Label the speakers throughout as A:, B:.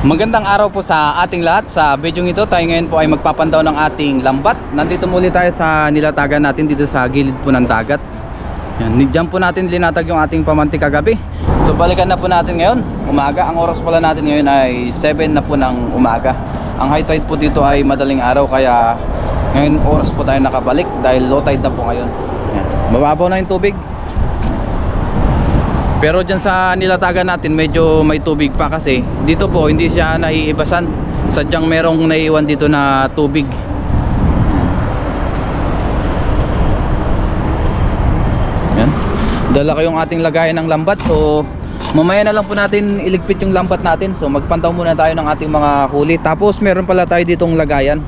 A: Magandang araw po sa ating lahat. Sa video ito tayo ngayon po ay magpapandaw ng ating lambat. Nandito muli tayo sa nilatagan natin dito sa gilid po ng dagat. Yan, diyan po natin linatag yung ating pamantik kagabi. So balikan na po natin ngayon, umaga. Ang oras pala natin ngayon ay 7 na po ng umaga. Ang high tide po dito ay madaling araw, kaya ngayon oras po tayo nakabalik dahil low tide na po ngayon. Yan, mababaw na yung tubig. Pero dyan sa nilatagan natin medyo may tubig pa, kasi dito po hindi siya naiibasan. Sadyang merong naiiwan dito na tubig. Yan, dala ko yung ating lagayan ng lambat. So mamaya na lang po natin iligpit yung lambat natin. So magpantaw muna tayo ng ating mga huli. Tapos meron pala tayo ditong lagayan.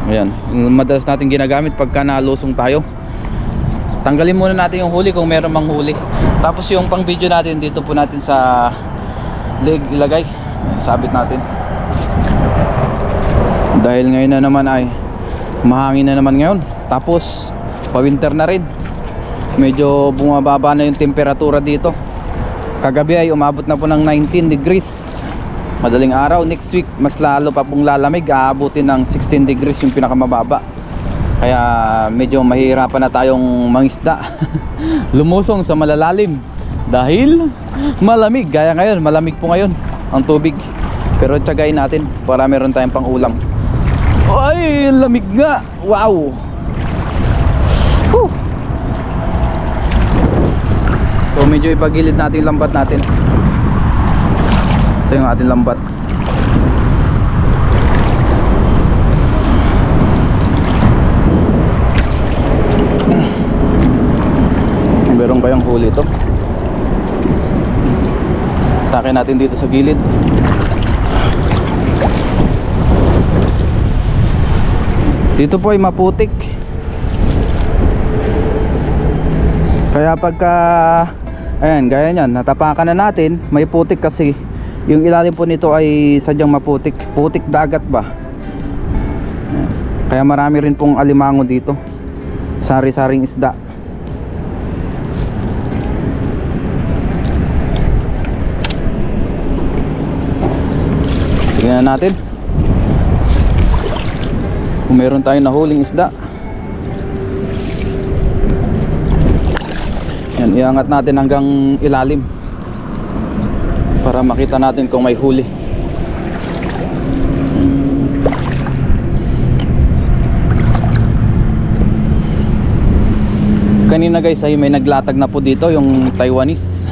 A: Ayan, madalas natin ginagamit pagka nalusong tayo. Tanggalin muna natin yung huli kung meron mang huli. Tapos yung pang video natin dito po natin sa leg ilagay. Sabit natin. Dahil ngayon na naman ay mahangin na naman ngayon. Tapos pa-winter na rin. Medyo bumababa na yung temperatura dito. Kagabi ay umabot na po ng 19 degrees. Madaling araw. Next week mas lalo pa pong lalamig. Aabutin ng 16 degrees yung pinakamababa. Kaya medyo mahirapan na tayong mangisda. Lumusong sa malalalim dahil malamig. Gaya ngayon, malamig po ngayon ang tubig. Pero tiyagain natin para meron tayong pang ulam. Ay, lamig nga. Wow. Whew. So medyo ipagilid natin yung lambat natin. Ito yung ating lambat. Meron kayang huli ito. Atake natin dito sa gilid. Dito po ay maputik. Kaya pagka ayan, gaya nyan, natapakan na natin, may putik kasi yung ilalim po nito ay sadyang maputik. Putik dagat ba? Kaya marami rin pong alimango dito. Sari-saring isda. Tingnan natin kung meron tayong nahuling isda. Yan, iangat natin hanggang ilalim para makita natin kung may huli. Kanina guys ay may naglatag na po dito, yung Taiwanese.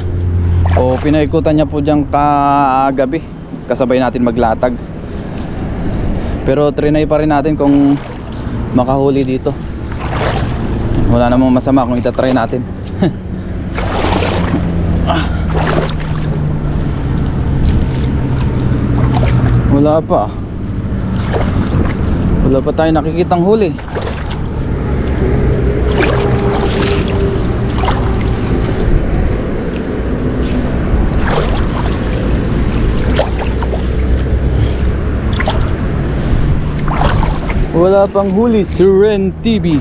A: O pinaikutan niya po dyan kagabi, kasabay natin maglatag. Pero trinay pa rin natin kung makahuli dito. Wala namang masama kung itatry natin. Wala pa. Wala pa tayo nakikitang huli. Wala pang huli, Suren TV.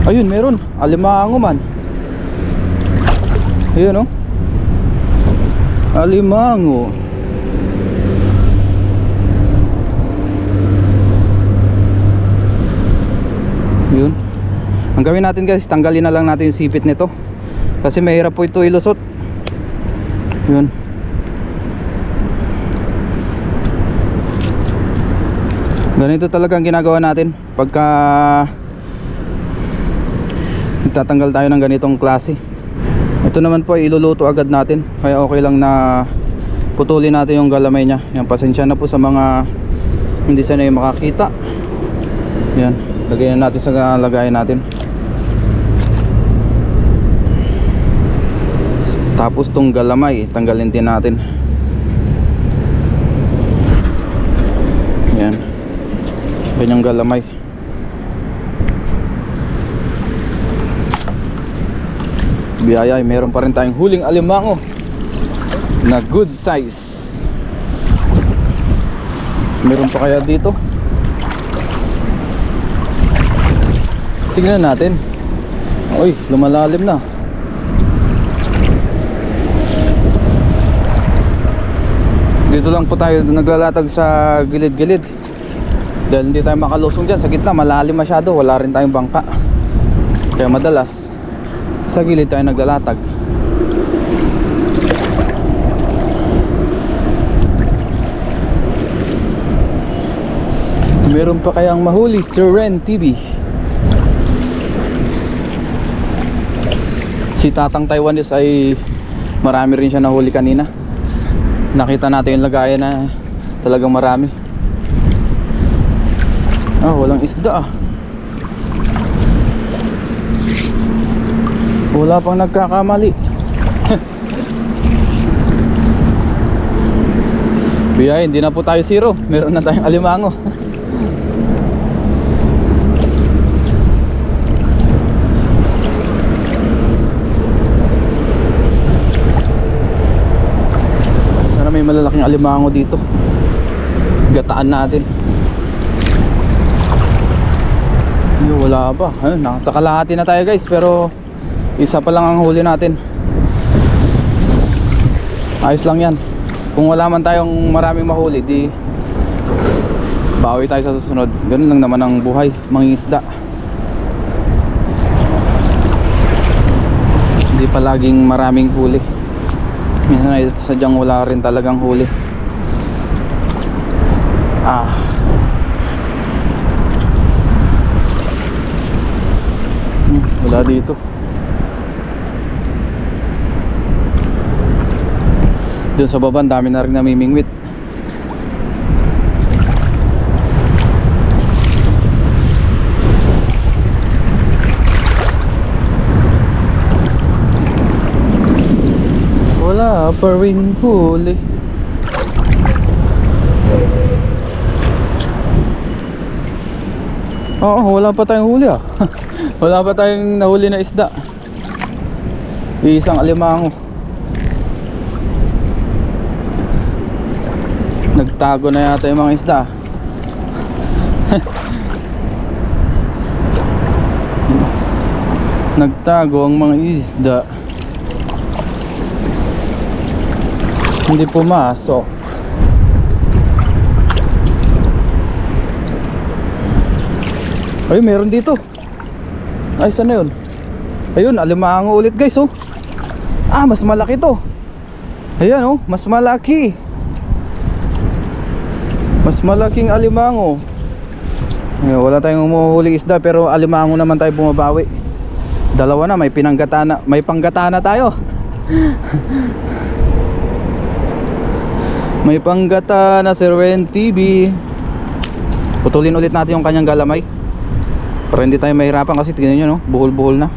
A: Ayun, meron. Alimango man. Ayun, oh. Alimango. Yun. Ang gawin natin guys, tanggalin na lang natin yung sipit nito. Kasi mahirap po ito ilusot. Yun. Ganito talaga ang ginagawa natin pagka nagtatanggal tayo ng ganitong klase. Ito naman po ay iluluto agad natin, kaya okay lang na putulin natin yung galamay nya. Yan, pasensya na po sa mga hindi sanay makakita. Yan, lagay na natin sa lagayan natin. Tapos tong galamay tanggalin din natin. Yan, ganyang galamay. Biyaya, meron pa rin tayong huling alimango na good size. Meron pa kaya dito? Tingnan natin. Uy, lumalalim na. Dito lang po tayo naglalatag sa gilid-gilid. Dahil hindi tayo makalusong dyan sa gitna, malalim masyado, wala rin tayong bangka. Kaya madalas sa gilid tayo naglalatag. Meron pa kayang mahuli, Sir Ren TV. Si Tatang Taiwanese ay marami rin siya nahuli kanina. Nakita natin yung lagayan na talagang marami. Walang isda ah. Wala pang nagkakamali. Biyay, hindi na po tayo zero. Meron na tayong alimango. Sana may malalaking alimango dito. Gataan natin. Wala pa. Nasa kalahati na tayo guys, pero isa pa lang ang huli natin. Ayos lang yan. Kung wala man tayong maraming mahuli, di bawi tayo sa susunod. Ganun lang naman ang buhay, mangingisda. Hindi palaging maraming huli. Minsan ay sadyang wala rin talagang huli. Wala dito. Doon sa baba, dami na rin namimingwit. Wala pa rin huli. Wala pa tayong huli ah. Wala pa tayong nahuli na isda. Isang alimango. Nagtago na yata yung mga isda. Nagtago ang mga isda. Hindi pumasok. Ay, meron dito. Ay, saan na yun? Ayun, alimango ulit guys oh. Mas malaki to. Ayan oh, mas malaki. Mas malaking alimango. Ayan, wala tayong umuhuli isda, pero alimango naman tayo bumabawi. Dalawa na, may pinanggatana. May panggatana tayo. May panggatana, Sir Ren TV. Putulin ulit natin yung kanyang galamay para hindi tayo mahirapan, kasi tignan nyo no, buhol-buhol na.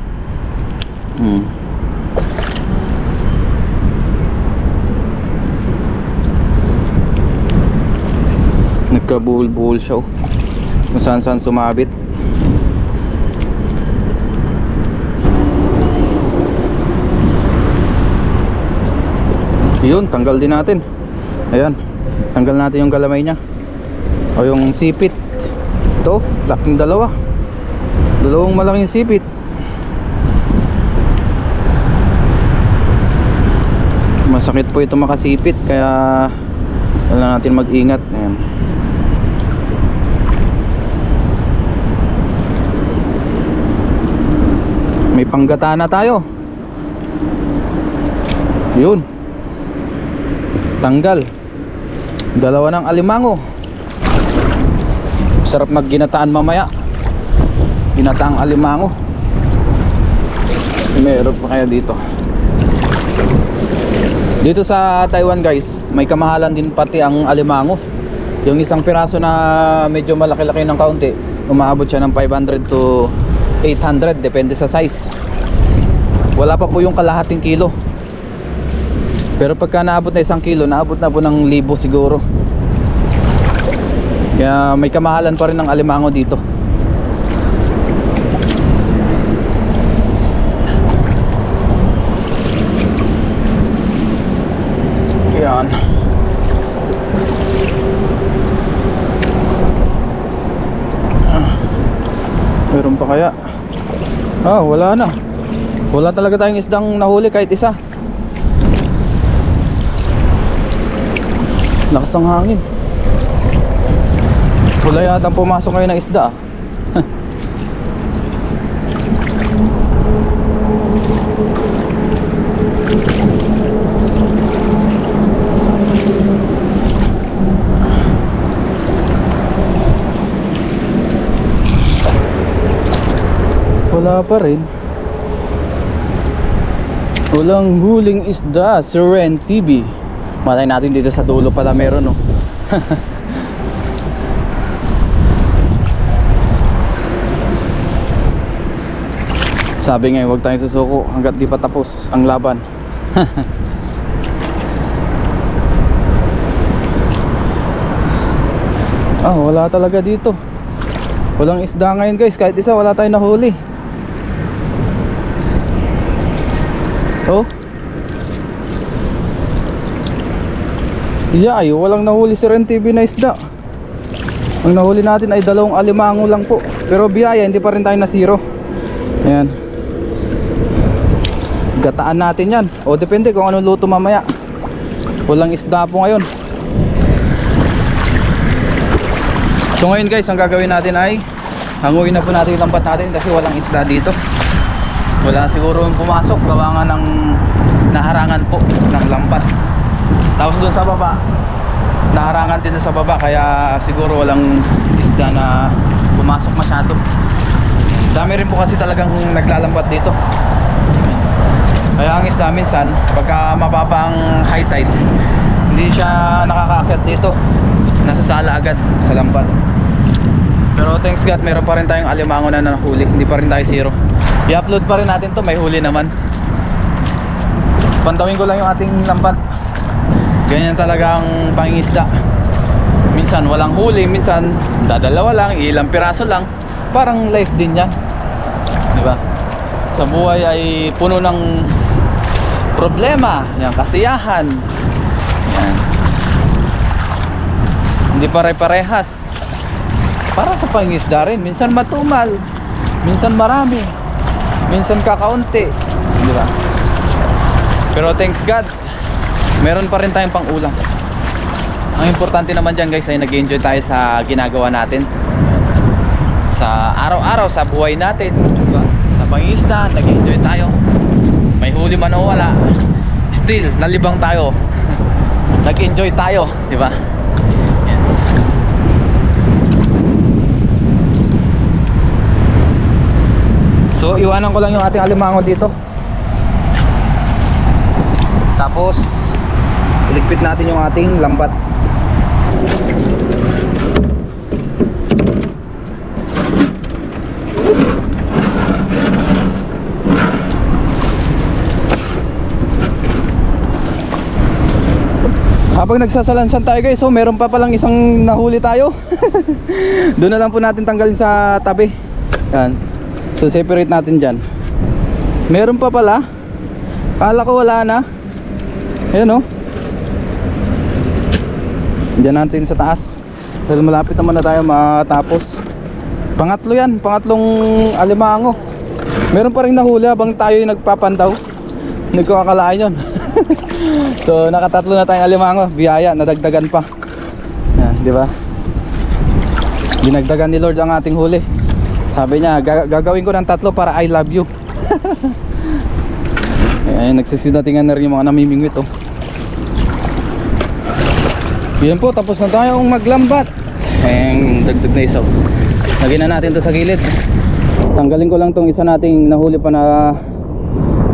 A: Nagkabuhol-buhol siya oh. Kung saan-saan sumabit. Yun, tanggal din natin. Ayan, tanggal natin yung galamay nya o yung sipit. Ito, laking dalawang malaking sipit. Masakit po ito makasipit, kaya wala natin mag-ingat. Ayan. May panggatana tayo. Yun, tanggal. Dalawa ng alimango. Sarap magginataan mamaya. Ginataang alimango. Meron pa kaya dito. Dito sa Taiwan guys, may kamahalan din pati ang alimango. Yung isang piraso na medyo malaki-laki ng kaunti, umaabot siya ng 500 to 800, depende sa size. Wala pa po yung kalahating kilo. Pero pagka naabot na 1 kilo, naabot na po ng 1,000 siguro. Kaya may kamahalan pa rin ng alimango dito. Yan. Meron pa kaya? Wala na. Wala talaga tayong isdang nahuli kahit isa. Lakas ng hangin. Wala yata pumasok ngayon ng isda. Wala pa rin. Walang huling isda, Seren TV. Malay natin dito sa dulo pala meron, no. Sabi nga, huwag tayong susuko hanggat di pa tapos ang laban. Wala talaga dito. Walang isda ngayon, guys. Kahit isa wala tayong nahuli. Oh. Ay, walang nahuli si Ren TV na isda. Ang nahuli natin ay 2 alimango lang po. Pero biyaya, hindi pa rin tayo na zero. Ayan. Gataan natin yan. O depende kung anong luto mamaya. Walang isda po ngayon. So ngayon guys, ang gagawin natin ay hanguin na po natin yung lambat natin kasi walang isda dito. Wala siguro yung pumasok, gawa nga ng naharangan po ng lambat. Tapos dun sa baba, naharangan din sa baba, kaya siguro walang isda na pumasok masyado. Dami rin po kasi talagang naglalambat dito. Kaya ang isda minsan, pagka mababang high tide, hindi siya nakakaakyat dito. Nasasala agad sa lambat. Pero thanks God, meron pa rin tayong alimango na nahuli. Hindi pa rin tayo zero. I-upload pa rin natin to, may huli naman. Pantawin ko lang yung ating lambat. Ganyan talagang pangingisda. Minsan walang huli, minsan dadalawa lang, ilang piraso lang. Parang life din yan, diba? Sa buhay ay puno ng problema, yung kasiyahan. Yan. Hindi pare-parehas. Para sa pangingisda rin, minsan matumal, minsan marami, minsan kakaunti, di ba? Pero thanks God, meron pa rin tayong pang-ulam. Ang importante naman dyan guys ay nag-enjoy tayo sa ginagawa natin, sa araw-araw, sa buhay natin, di ba? Sa pangingisda, nag-enjoy tayo. May huli man o wala, still nalibang tayo. Nag-enjoy tayo, di ba? So iwanan ko lang yung ating alimango dito. Tapos iligpit natin yung ating lambat. Habang nagsasalansan tayo guys, so meron pa palang isang nahuli tayo. Doon na lang po natin tanggalin sa tabi. Yan. So separate natin dyan. Meron pa pala. Kala ko wala na. Ayan o. Diyan natin sa taas. Dahil malapit naman na tayo matapos. Pangatlo yan. Pangatlong alimango. Meron pa rin nahuli habang tayo yung nagpapandaw. Hindi ko akalain yun. So nakatatlo na tayong alimango. Biyaya, nadagdagan pa. Yan, di ba? Dinagdagan ni Lord ang ating huli. Sabi niya, gagawin ko ng 3 para I love you. Ay, nagsisidatingan na rin yung mga namimingwit oh. Yan po, tapos na tayong maglambat. Ayun, dagdag na isaw. Lagyan na natin to sa gilid. Tanggalin ko lang tong isa nating nahuli pa na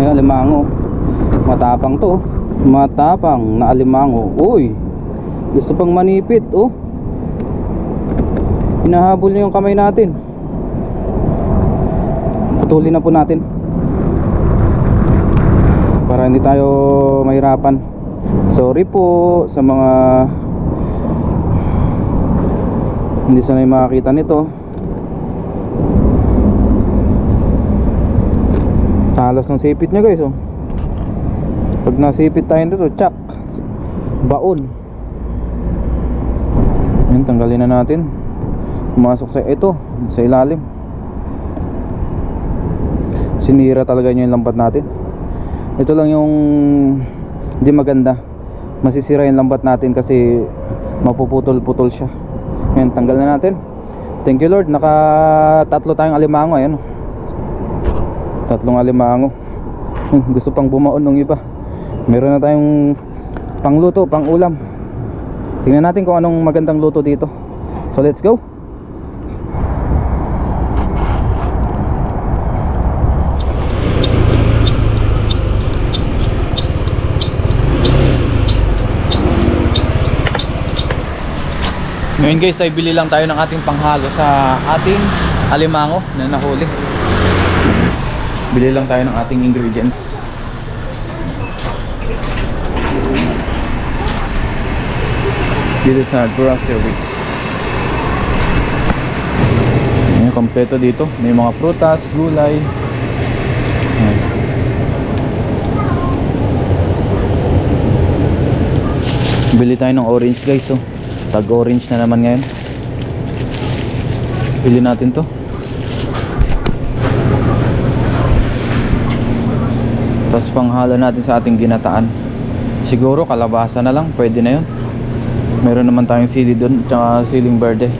A: alimango. Matapang to, matapang na alimango. Uy, gusto pang manipit oh. Hinahabol niya yung kamay natin. Putulin na po natin para hindi tayo mahirapan. Sorry po sa mga hindi sanay makakita nito. Talas ng sipit niya guys oh. Pag nasipit tayo nito, tsak, baon. Yan, tanggalin na natin. Pumasok sa ito, sa ilalim. Sinira talaga niyo yung lambat natin. Ito lang yung hindi maganda. masisira yung lambat natin kasi mapuputol-putol siya. Ngayon tanggal na natin. Thank you Lord, naka tatlo tayong alimango. Ayan, tatlong alimango. Gusto pang bumaon ng iba. Meron na tayong pangluto, pang ulam. Tingnan natin kung anong magandang luto dito. So let's go. Ngayon guys ay bili lang tayo ng ating panghalo sa ating alimango na nahuli. Bili lang tayo ng ating ingredients. Dito sa grocery. Ayan, kompleto dito. May mga prutas, gulay. Ayan. Bili tayo ng orange guys. Oh. Tag-orange na naman ngayon. Pili natin to. Tapos panghalo natin sa ating ginataan. Siguro kalabasa na lang, pwede na yun. Meron naman tayong sili doon, tsaka siling verde.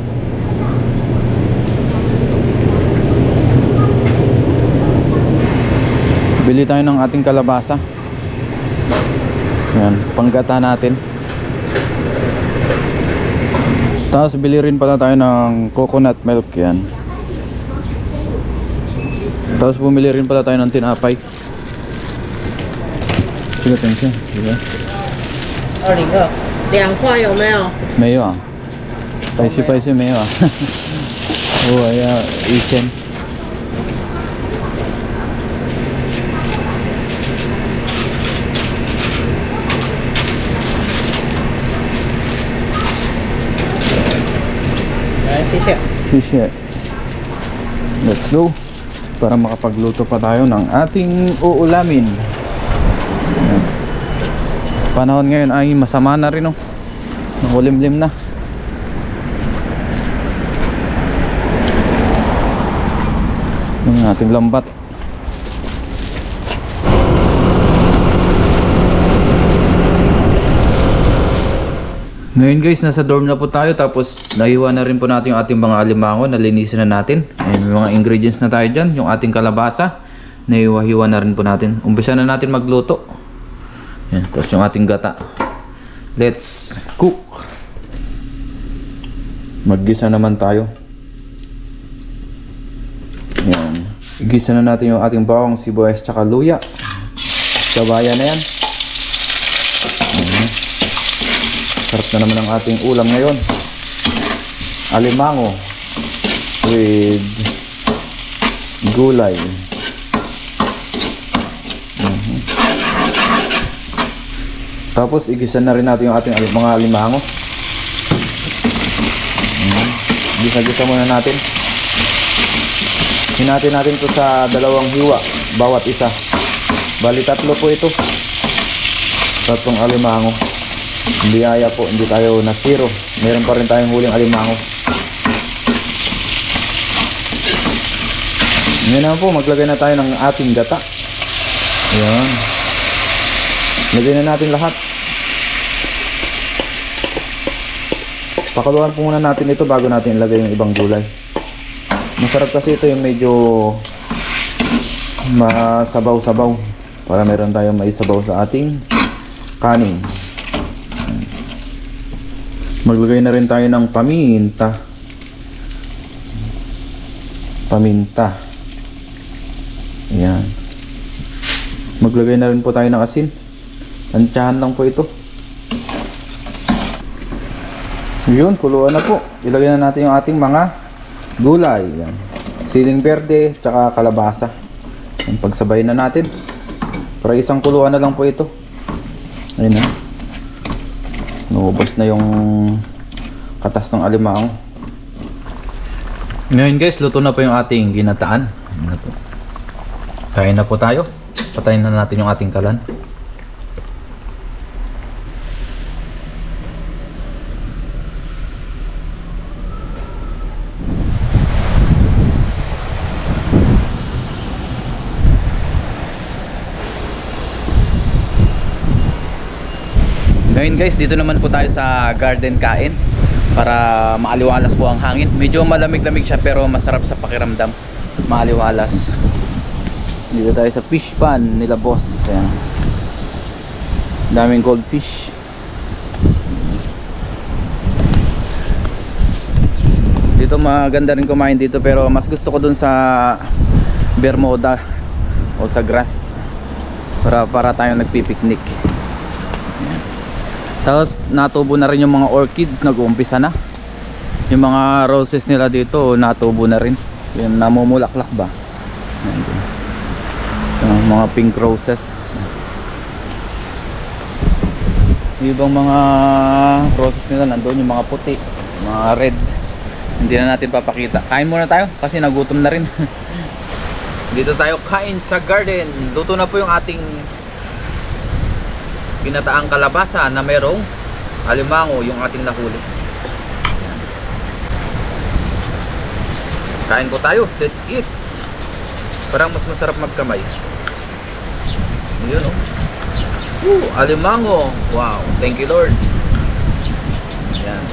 A: Bili tayo ng ating kalabasa. Yan, panggata natin. Tapos bili rin pala tayo ng coconut milk, yan. Tapos bumili rin pala tayo ng tinapay. Sige, tension. Sige.
B: 2块有没有？
A: 没有啊，白切没有啊。我要1000。
B: 谢谢。
A: 谢谢。Let's go. Para makapagluto pa tayo ng ating uulamin. Ayan. Panahon ngayon ay masama na rin, oh. Nakulimlim na. Yung ating lambat. Ngayon guys, nasa dorm na po tayo. Tapos nahiwa na rin po natin yung ating mga alimango. Nalinisin na natin. May mga ingredients na tayo dyan. Yung ating kalabasa, nahiwa-hiwa na rin po natin. Umpisa na natin magluto. Yan. Tapos yung ating gata. Let's cook. Maggisa naman tayo. Yan. Igisa na natin yung ating bawang, sibuyas, tsaka luya. Kabayan na yan. Sarap na naman ang ating ulam ngayon. Alimango with gulay. Tapos igisa na rin natin yung ating mga alimango. Gisa-gisa muna natin. Hinati natin to sa 2 hiwa bawat isa. Bali 3 po ito. 3 alimango. Biyaya po, hindi tayo nasiro. Meron pa rin tayong huling alimango. Ngayon naman po, maglagay na tayo ng ating gata. Ayan. Lagay na natin lahat. Pakuluan po muna natin ito bago natin ilagay yung ibang gulay. Masarap kasi ito yung medyo masabaw-sabaw. Para meron tayong maisabaw sa ating kanin. Maglagay na rin tayo ng paminta. Paminta. Ayan. Maglagay na rin po tayo ng asin. Tansyahan lang po ito. Yun, kuluan na po. Ilagay na natin yung ating mga gulay. Ayan. Siling verde, tsaka kalabasa. Ayan, pagsabay na natin. Para isang kuluan na lang po ito. Ayan na. Naubos na yung katas ng alimango. Ngayon guys, luto na po yung ating ginataan. Kain na po tayo. Patayin na natin yung ating kalan. Ngayon guys, dito naman po tayo sa garden kain para maaliwalas po ang hangin. Medyo malamig-lamig siya pero masarap sa pakiramdam. Maaliwalas. Dito tayo sa fish pan nila boss. Ayan. Daming goldfish. Dito maganda rin kumain dito pero mas gusto ko dun sa Bermuda o sa grass para tayong nagpipiknik. Ayan. Tapos natubo na rin yung mga orchids, nag-uumpisa na yung mga roses nila dito, natubo na rin yung namumulaklak ba. Ayan. Yung mga pink roses, yung ibang mga roses nila nandun, yung mga puti, mga red hindi na natin papakita. Kain muna tayo kasi nagutom na rin. Dito tayo kain sa garden. Luto na po yung ating ginataang kalabasa na merong alimango, yung ating nahuli. Ayan. Kain po tayo. Let's eat. Parang mas masarap magkamay. Yun oh. Alimango. Wow. Thank you Lord. Ayan.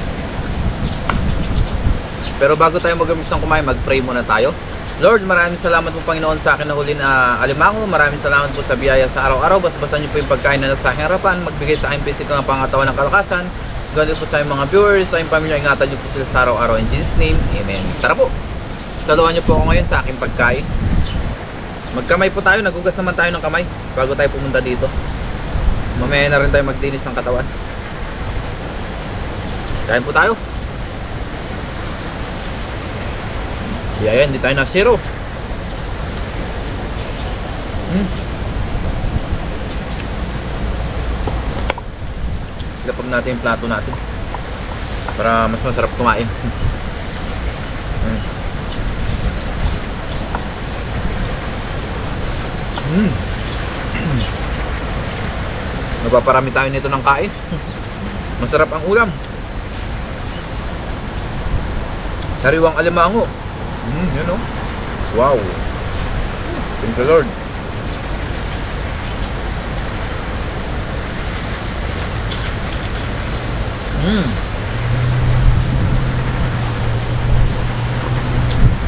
A: Pero bago tayo mag-umpisang kumain, mag-pray muna tayo. Lord, maraming salamat po Panginoon sa akin na huli na alimango. Maraming salamat po sa biyaya sa araw-araw. Basta-basta niyo po yung pagkain na nasa aking harapan. Magbigay sa aking physical na pangatawan ng kalakasan. Ganoon po sa aking mga viewers, sa aking pamilya. Ingatan niyo po sila sa araw-araw. In Jesus' name, Amen. Tara po. Saluhan niyo po ako ngayon sa aking pagkain. Magkamay po tayo. Nagugas naman tayo ng kamay bago tayo pumunta dito. Mamaya na rin tayo magdinis ng katawan. Kain po tayo. Ayan, hindi tayo na zero. Lapag natin yung plato natin para mas masarap kumain. Napaparami tayo nito ng kain. Masarap ang ulam. Sariwang alimango. Yun o. Wow. Thank you Lord.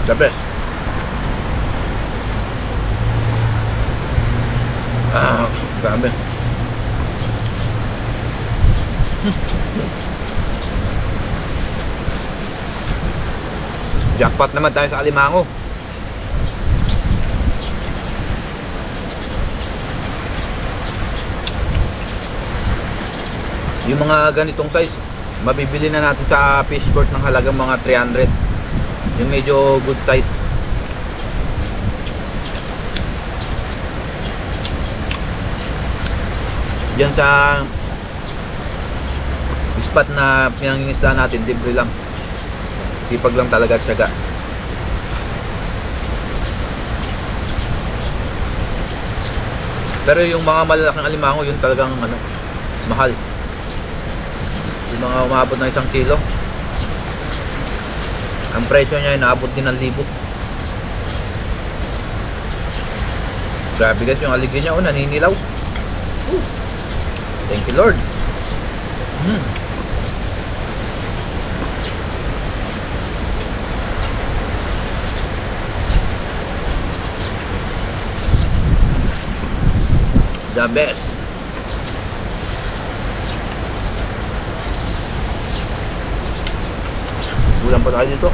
A: The best. Grabe. Jackpot naman tayo sa alimango. Yung mga ganitong size, mabibili na natin sa fish court ng halagang mga 300. Yung medyo good size. Diyan sa spot na pinangingisda natin, libre lang. Sipag lang talaga at tiyaga. Pero yung mga malalaking alimango, yun talagang mahal. Yung mga umabot ng 1 kilo, ang presyo niya ay naabot din ng 1,000. Grabe guys, yung aligin niya naninilaw. Thank you Lord. The best. Ulam pa tayo dito.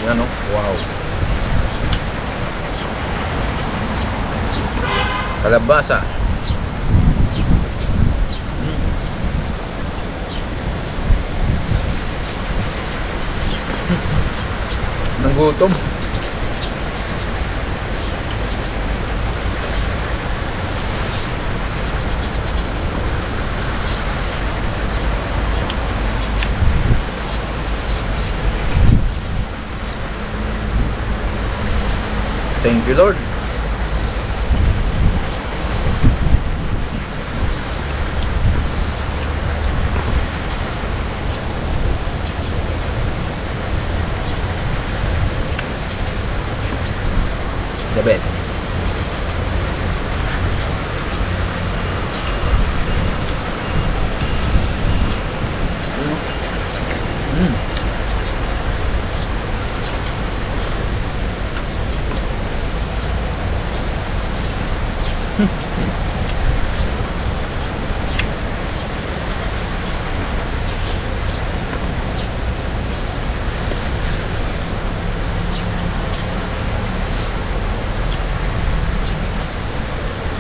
A: Yan o. Wow. Kalabasa. Nanggutom. Thank you Lord. The best.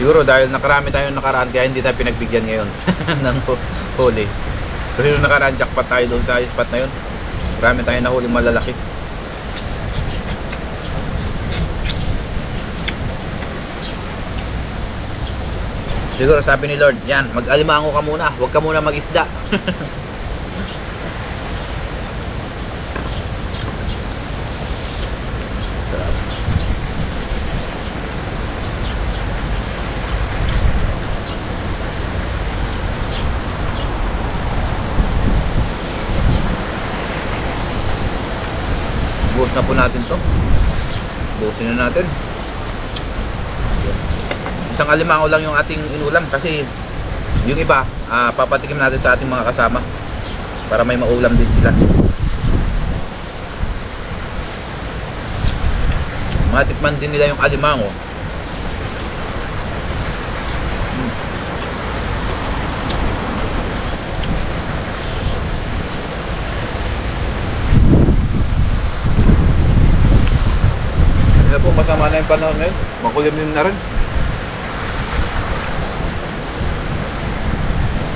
A: Siguro dahil nakarami tayo nakaraan kaya hindi tayo pinagbigyan ngayon ng huli. Kasi nung nakaraan jackpot tayo doon sa spot na yun. Marami tayo nahuling malalaki. Siguro sabi ni Lord, yan, mag-alimango ka muna, huwag ka muna mag-isda. Sarap. Buhos na po natin to. Buhusin na natin. Isang alimango lang yung ating inulam kasi yung iba papatikim natin sa ating mga kasama para may maulam din sila. Matikman din nila yung alimango. Ano po, masama na yung panahon ngayon, makulimlim na rin.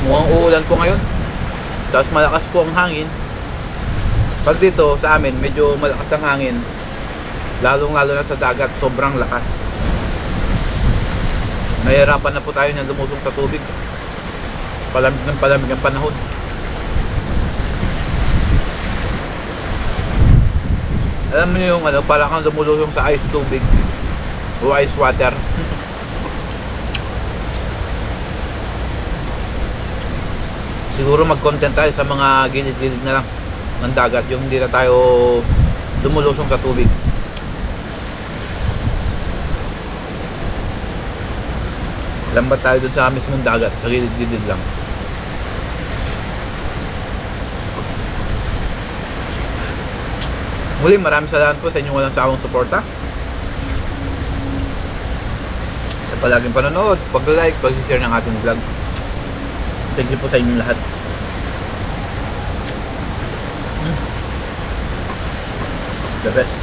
A: Mukhang uulan po ngayon. Tapos malakas po ang hangin. Pag dito sa amin medyo malakas ang hangin, lalong lalo na sa dagat, sobrang lakas. Nahihirapan na po tayo na lumusong sa tubig. Palamig ang panahon. Alam mo yung ano, parang kang lumulusong sa ice tubig o ice water. Siguro mag-content tayo sa mga gilid-gilid na lang ng dagat, yung hindi na tayo lumulusong sa tubig. Lambat tayo dun sa mismong dagat, sa gilid-gilid lang. Muli, maraming salamat po sa inyong walang sawang suporta. Sa palaging panonood, pag-like, pag-share ng ating vlog. Thank you po sa inyong lahat. The best.